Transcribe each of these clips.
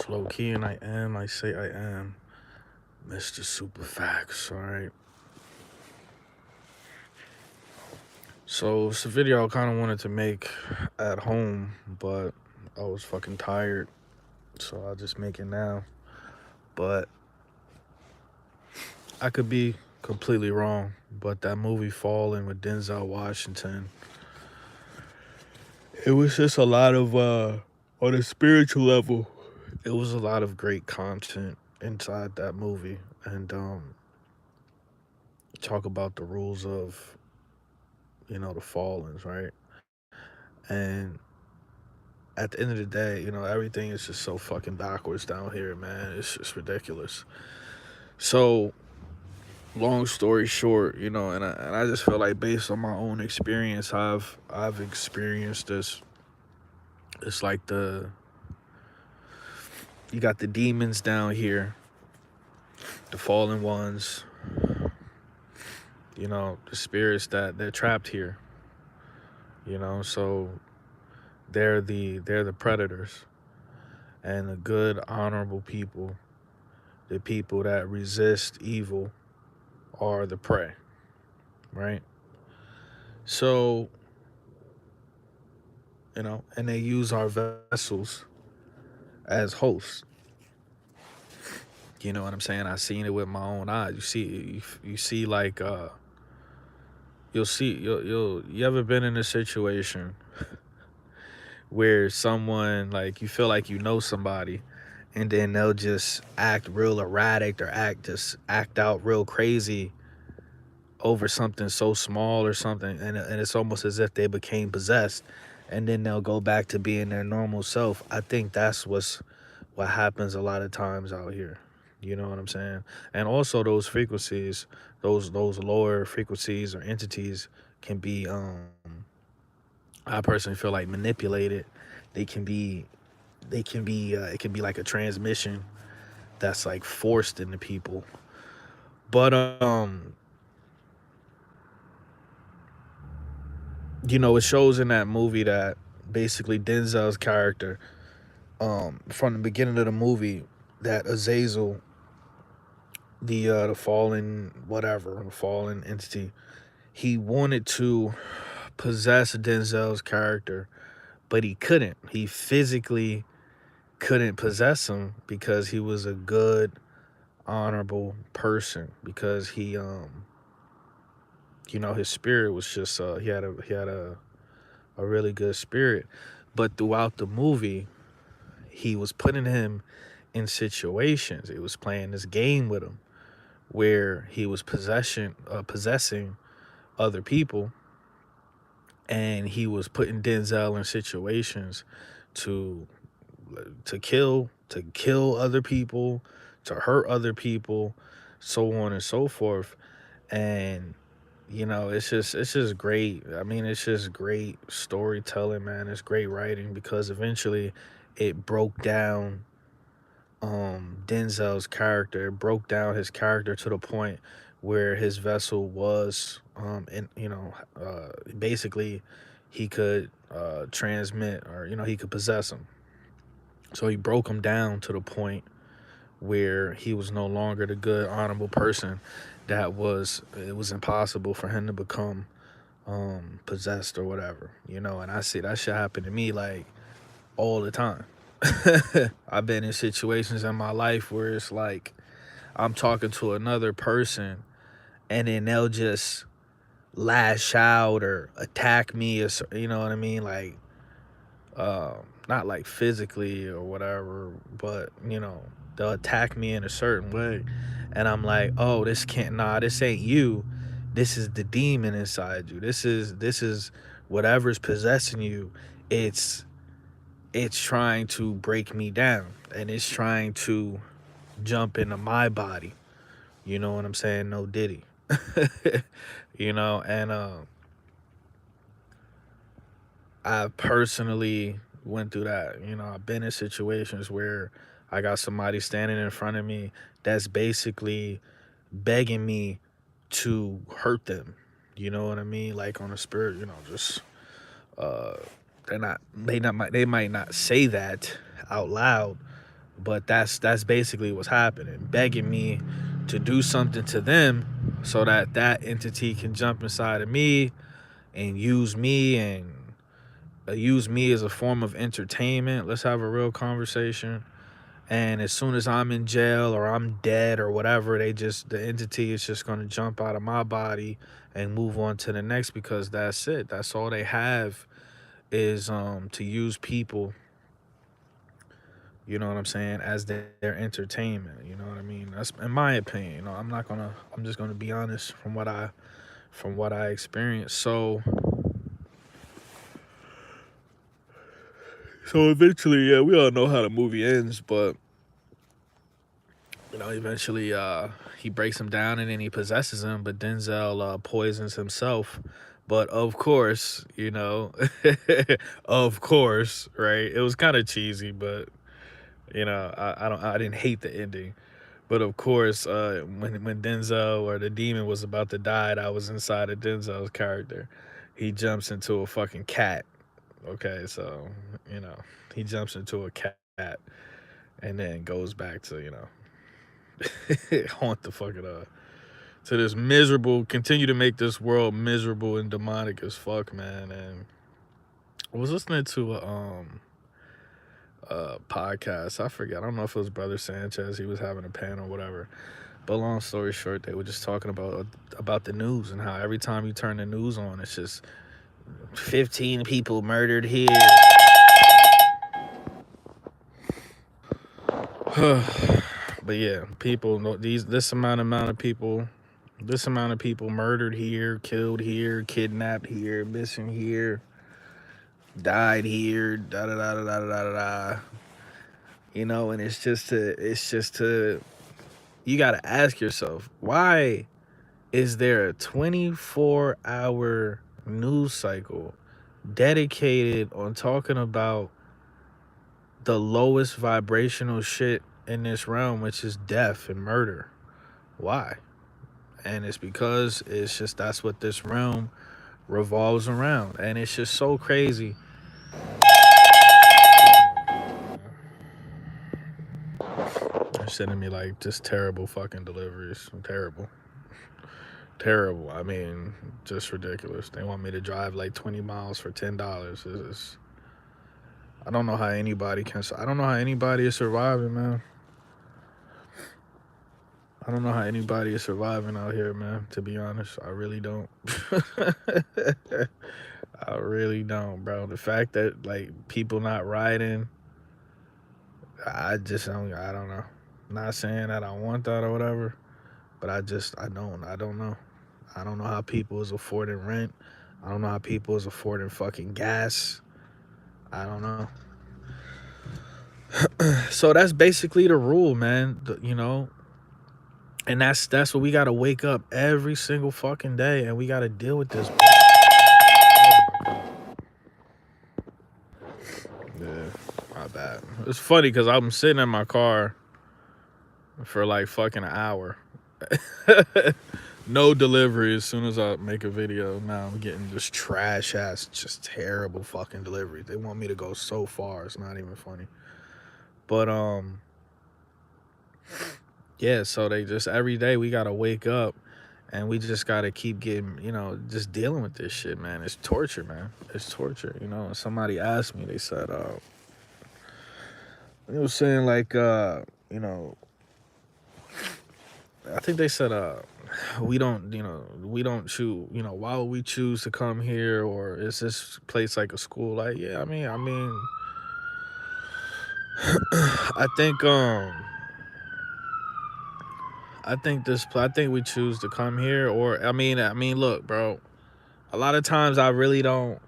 Low key, and I say I am Mr. Super Facts, alright? So, it's a video I kind of wanted to make at home, but I was fucking tired, so I'll just make it now. But I could be completely wrong, but that movie Fallen with Denzel Washington, it was just a lot of, on a spiritual level, it was a lot of great content inside that movie. And, talk about the rules of, the Fallens, right? And at the end of the day, everything is just so fucking backwards down here, man. It's just ridiculous. So, long story short, and I just feel like based on my own experience, I've experienced this. It's like you got the demons down here, the fallen ones, the spirits that they're trapped here. So they're the predators, and the good, honorable people, the people that resist evil, are the prey, right? So, and they use our vessels as hosts. You know what I'm saying? I seen it with my own eyes. You see like you ever been in a situation where someone, like, you feel like you know somebody, and then they'll just act real erratic or act out real crazy over something so small or something, and it's almost as if they became possessed, and then they'll go back to being their normal self. I think that's what happens a lot of times out here. You know what I'm saying? And also those frequencies, those lower frequencies or entities can be, I personally feel like, manipulated. They can be it can be like a transmission that's like forced into people. But it shows in that movie that basically Denzel's character, from the beginning of the movie, that Azazel, the fallen whatever, the fallen entity, he wanted to possess Denzel's character, but he couldn't. He physically couldn't possess him because he was a good, honorable person, because he his spirit was just, he had a really good spirit. But throughout the movie, he was putting him in situations. He was playing this game with him where he was possessing other people, and he was putting Denzel in situations to kill other people, to hurt other people, so on and so forth. And it's just great. I mean, it's just great storytelling, man. It's great writing, because eventually it broke down Denzel's character. It broke down his character to the point where his vessel was, and basically he could transmit, or he could possess him. So he broke him down to the point where he was no longer the good, honorable person it was impossible for him to become possessed or whatever. And I see that shit happen to me like all the time. I've been in situations in my life where it's like I'm talking to another person, and then they'll just lash out or attack me, or you know what I mean, like, not like physically or whatever, but they'll attack me in a certain way, and I'm like, oh, this ain't you, this is the demon inside you, this is whatever's possessing you. It's it's trying to break me down, and it's trying to jump into my body. You know what I'm saying? No Diddy. And I personally went through that. I've been in situations where I got somebody standing in front of me that's basically begging me to hurt them. You know what I mean? Like, on a spirit, just uh they might not say that out loud, But that's basically what's happening, begging me to do something to them so that that entity can jump inside of me and use me as a form of entertainment. Let's have a real conversation. And as soon as I'm in jail or I'm dead or whatever, the entity is just going to jump out of my body and move on to the next, because that's it. That's all they have is to use people, you know what I'm saying, as their entertainment, you know what I mean? That's in my opinion. I'm just going to be honest from what I experienced. So eventually, yeah, we all know how the movie ends, but eventually he breaks him down and then he possesses him, but Denzel poisons himself. But of course, of course, right? It was kind of cheesy, but I didn't hate the ending. But of course, when Denzel or the demon was about to die, that was inside of Denzel's character. He jumps into a fucking cat. Okay, so you know he jumps into a cat and then goes back to haunt the fucking to this miserable, continue to make this world miserable and demonic as fuck, man. And I was listening to a podcast. I forget. I don't know if it was Brother Sanchez. He was having a panel or whatever. But long story short, they were just talking about the news and how every time you turn the news on, it's just 15 people murdered here. But yeah, people know this amount of people murdered here, killed here, kidnapped here, missing here, died here, da da da da da da da da. And it's just to you got to ask yourself, why is there a 24-hour news cycle dedicated on talking about the lowest vibrational shit in this realm, which is death and murder? Why? And it's because it's just that's what this realm revolves around. And it's just so crazy. They're sending me like just terrible fucking deliveries. Terrible. Terrible. I mean, just ridiculous. They want me to drive like 20 miles for $10. I don't know how anybody can. I don't know how anybody is surviving, man. I don't know how anybody is surviving out here, man. To be honest, I really don't. I really don't, bro. The fact that like people not riding, I just don't. I don't know. Not saying that I want that or whatever, but I don't. I don't know. I don't know how people is affording rent. I don't know how people is affording fucking gas. I don't know. So that's basically the rule, man. And that's what we gotta wake up every single fucking day, and we gotta deal with this. Yeah, my bad. It's funny because I'm sitting in my car for like fucking an hour. No delivery. As soon as I make a video, now I'm getting just trash ass, just terrible fucking deliveries. They want me to go so far. It's not even funny. But yeah. So they just every day we gotta wake up, and we just gotta keep getting, just dealing with this shit, man. It's torture, man. It's torture. Somebody asked me. They said, it was saying like, I think they said, we don't choose, why would we choose to come here, or is this place like a school? Like, yeah, I mean, I think, I think we choose to come here, or I mean, look, bro, a lot of times I really don't,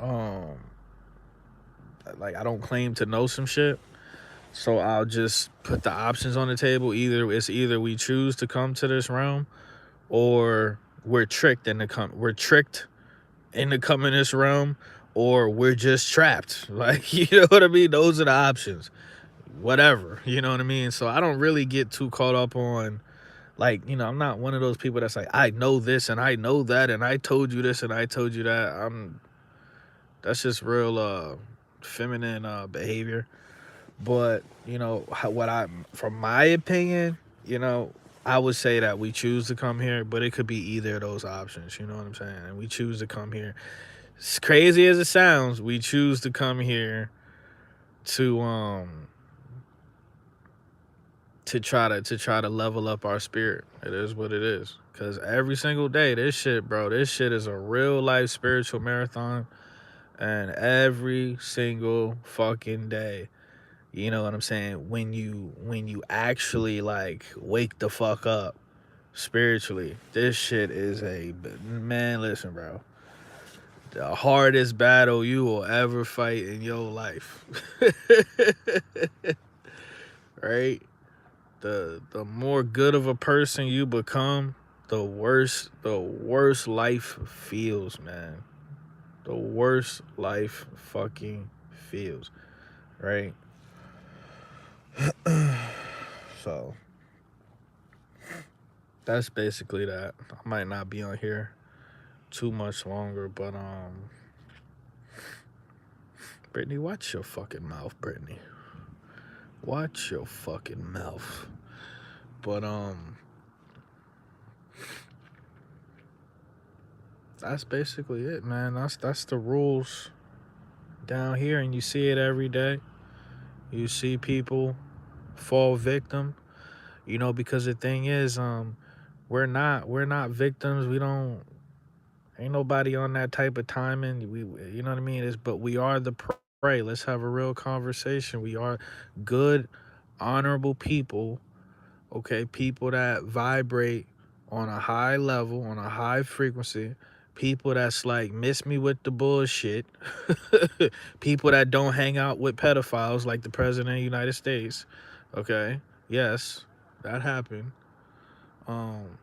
um, like, I don't claim to know some shit. So I'll just put the options on the table. Either we choose to come to this realm, or we're tricked into coming this realm, or we're just trapped. Like, you know what I mean? Those are the options. Whatever, you know what I mean? So I don't really get too caught up on, like, I'm not one of those people that's like, I know this and I know that and I told you this and I told you that. That's just real feminine behavior. But from my opinion, I would say that we choose to come here, but it could be either of those options. You know what I'm saying? And we choose to come here. As crazy as it sounds, we choose to come here to try to level up our spirit. It is what it is. Cause every single day, this shit, bro, this shit is a real life spiritual marathon. And every single fucking day, you know what I'm saying? When you actually like wake the fuck up spiritually, this shit is a man. Listen, bro, the hardest battle you will ever fight in your life. Right? The more good of a person you become, the worse life feels, man. The worst life fucking feels, right? So that's basically that. I might not be on here too much longer, but Brittany, watch your fucking mouth, Brittany. Watch your fucking mouth. But that's basically it, man. That's the rules down here, and you see it every day. You see people fall victim, because the thing is, we're not victims. We don't ain't nobody on that type of timing. You know what I mean? But we are the prey. Let's have a real conversation. We are good, honorable people. Okay, people that vibrate on a high level, on a high frequency. People that's like miss me with the bullshit. People that don't hang out with pedophiles like the president of the United States. Okay, yes, that happened. Um,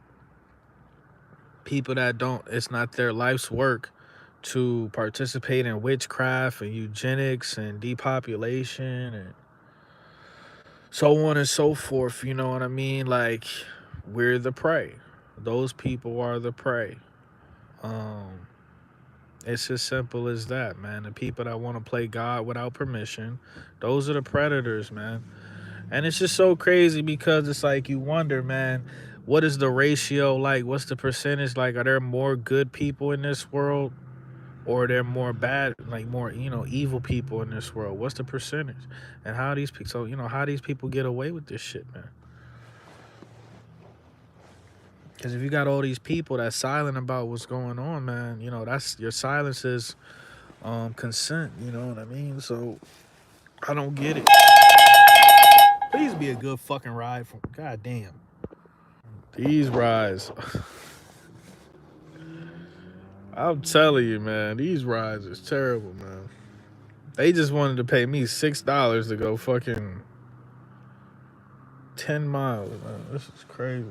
People that don't, it's not their life's work to participate in witchcraft and eugenics and depopulation and so on and so forth. You know what I mean? Like, we're the prey. Those people are the prey. Um, it's as simple as that, man. The people that want to play God without permission, those are the predators, man. And it's just so crazy because it's like you wonder, man, what is the ratio like? What's the percentage like? Are there more good people in this world, or are there more bad, like more evil people in this world? What's the percentage? And how these people? So how these people get away with this shit, man? Because if you got all these people that's silent about what's going on, man, that's your silence is consent. You know what I mean? So I don't get it. Please be a good fucking ride from. God damn. These rides. I'm telling you, man, these rides is terrible, man. They just wanted to pay me $6 to go fucking 10 miles, man. This is crazy.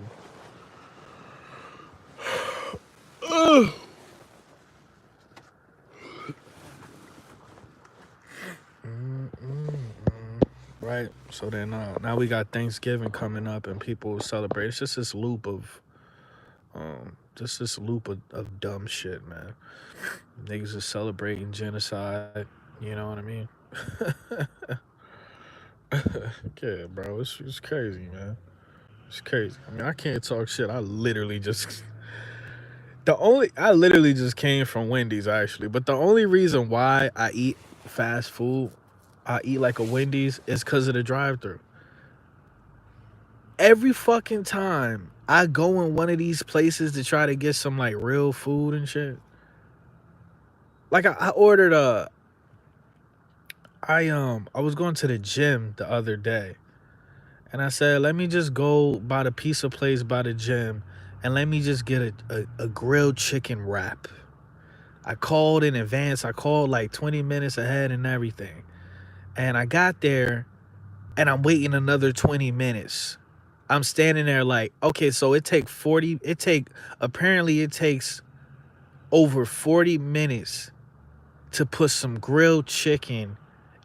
Right. So then now we got Thanksgiving coming up and people celebrate. It's just this loop of of dumb shit, man. Niggas is celebrating genocide. You know what I mean? Yeah, bro. It's crazy, man. It's crazy. I mean, I can't talk shit. I literally just came from Wendy's actually, but the only reason why I eat fast food, I eat like a Wendy's, is because of the drive-through. Every fucking time I go in one of these places to try to get some like real food and shit, like I ordered I was going to the gym the other day, and I said, let me just go by the pizza place by the gym, and let me just get a grilled chicken wrap. I called in advance. I called like 20 minutes ahead and everything. And I got there and I'm waiting another 20 minutes. I'm standing there like, okay, so apparently it takes over 40 minutes to put some grilled chicken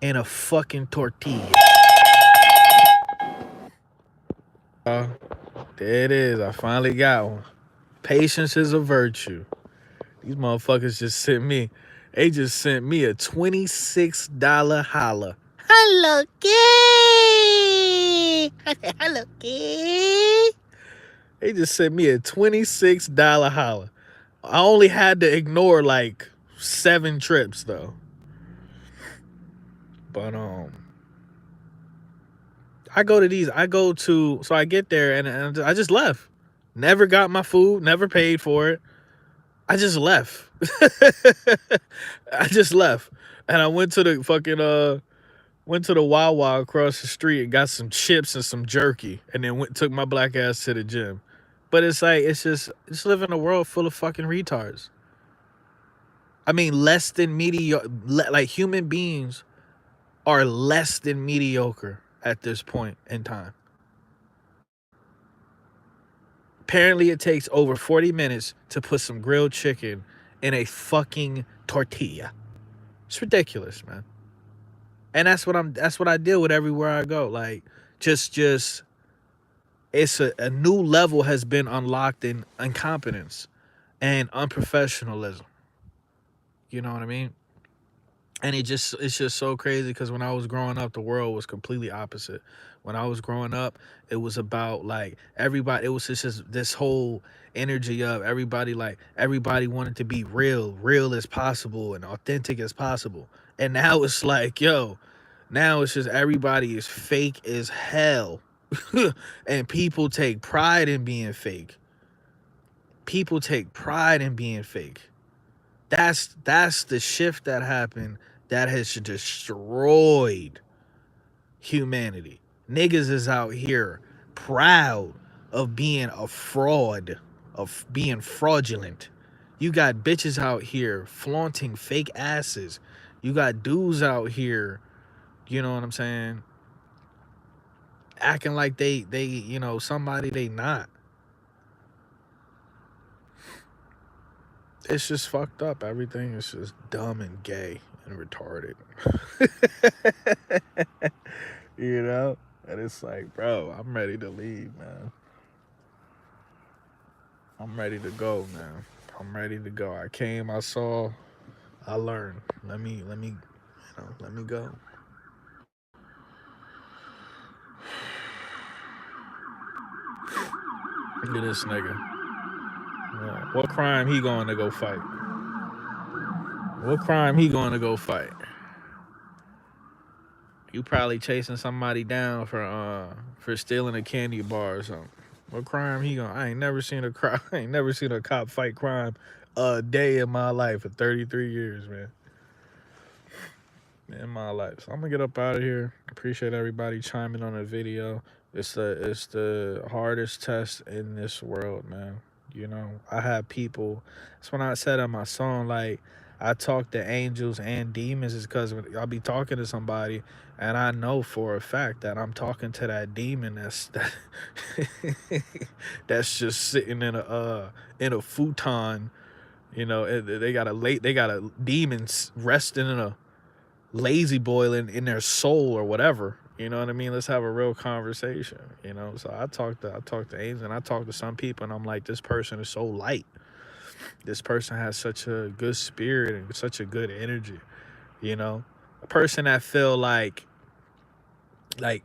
in a fucking tortilla. There it is. I finally got one. Patience is a virtue. These motherfuckers just sent me. They just sent me a $26 holla. Hello, kid. Hello, kid. They just sent me a $26 holler. I only had to ignore like 7 trips though. But so I get there and I just left. Never got my food, never paid for it. I just left. I just left. And I went to the Wawa across the street and got some chips and some jerky and then took my black ass to the gym. But it's like it's live in a world full of fucking retards. I mean, less than mediocre. Like human beings are less than mediocre at this point in time. Apparently, it takes over 40 minutes to put some grilled chicken in a fucking tortilla. It's ridiculous, man. And that's what I deal with everywhere I go. Like, just it's a new level has been unlocked in incompetence and unprofessionalism. You know what I mean? And it's just so crazy because when I was growing up, the world was completely opposite. When I was growing up, it was about like everybody. It was just this whole energy of everybody, like everybody wanted to be real as possible and authentic as possible. And now it's like, yo, now it's just everybody is fake as hell, and people take pride in being fake. People take pride in being fake. That's the shift that happened that has destroyed humanity. Niggas is out here proud of being a fraud, of being fraudulent. You got bitches out here flaunting fake asses. You got dudes out here, you know what I'm saying, acting like they somebody they not. It's just fucked up. Everything is just dumb and gay and retarded. You know? And it's like, bro, I'm ready to leave, man. I'm ready to go, man. I'm ready to go. I came, I saw, I learned. Let me go. Look at this nigga. Yeah. What crime he going to go fight? What crime he going to go fight? You probably chasing somebody down for stealing a candy bar or something. What crime he going? I ain't never seen a crime. I ain't never seen a cop fight crime a day in my life for 33 years, man. In my life. So I'm gonna get up out of here. Appreciate everybody chiming on the video. It's the hardest test in this world, man. You know, I have people. That's when I said in my song, like I talk to angels and demons, is because I'll be talking to somebody, and I know for a fact that I'm talking to that demon that's just sitting in a futon. You know, they got a demons resting in a lazy boy in their soul or whatever. You know what I mean? Let's have a real conversation. You know, so I talk to angels and I talk to some people, and I'm like, this person is so light. This person has such a good spirit and such a good energy. You know, a person that feel like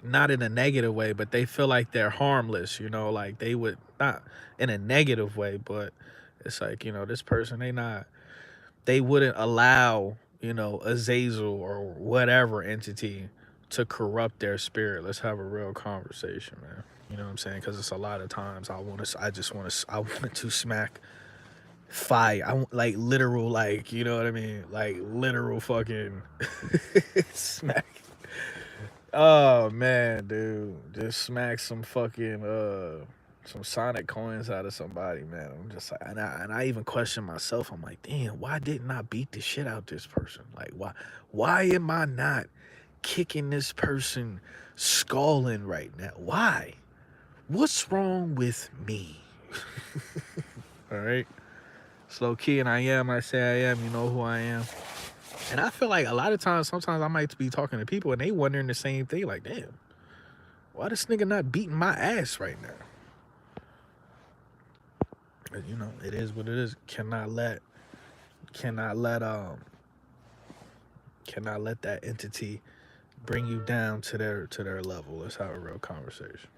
not in a negative way, but they feel like they're harmless. You know, like they would not in a negative way, but it's like, you know, this person they wouldn't allow, you know, Azazel or whatever entity to corrupt their spirit. Let's have a real conversation, man. You know what I'm saying? Because it's a lot of times I want to smack fire. I want like literal, like, you know what I mean? Like literal fucking smack. Oh man, dude, just smack some fucking some Sonic coins out of somebody, man. I'm just like, and I even question myself. I'm like, damn, why didn't I beat the shit out this person? Like, why am I not kicking this person skulling right now? Why? What's wrong with me? All right, slow key, and I say I am. You know who I am. And I feel like a lot of times, sometimes I might be talking to people and they wondering the same thing. Like, damn, why this nigga not beating my ass right now? But, you know, it is what it is. Cannot let that entity bring you down to their level. Let's have a real conversation.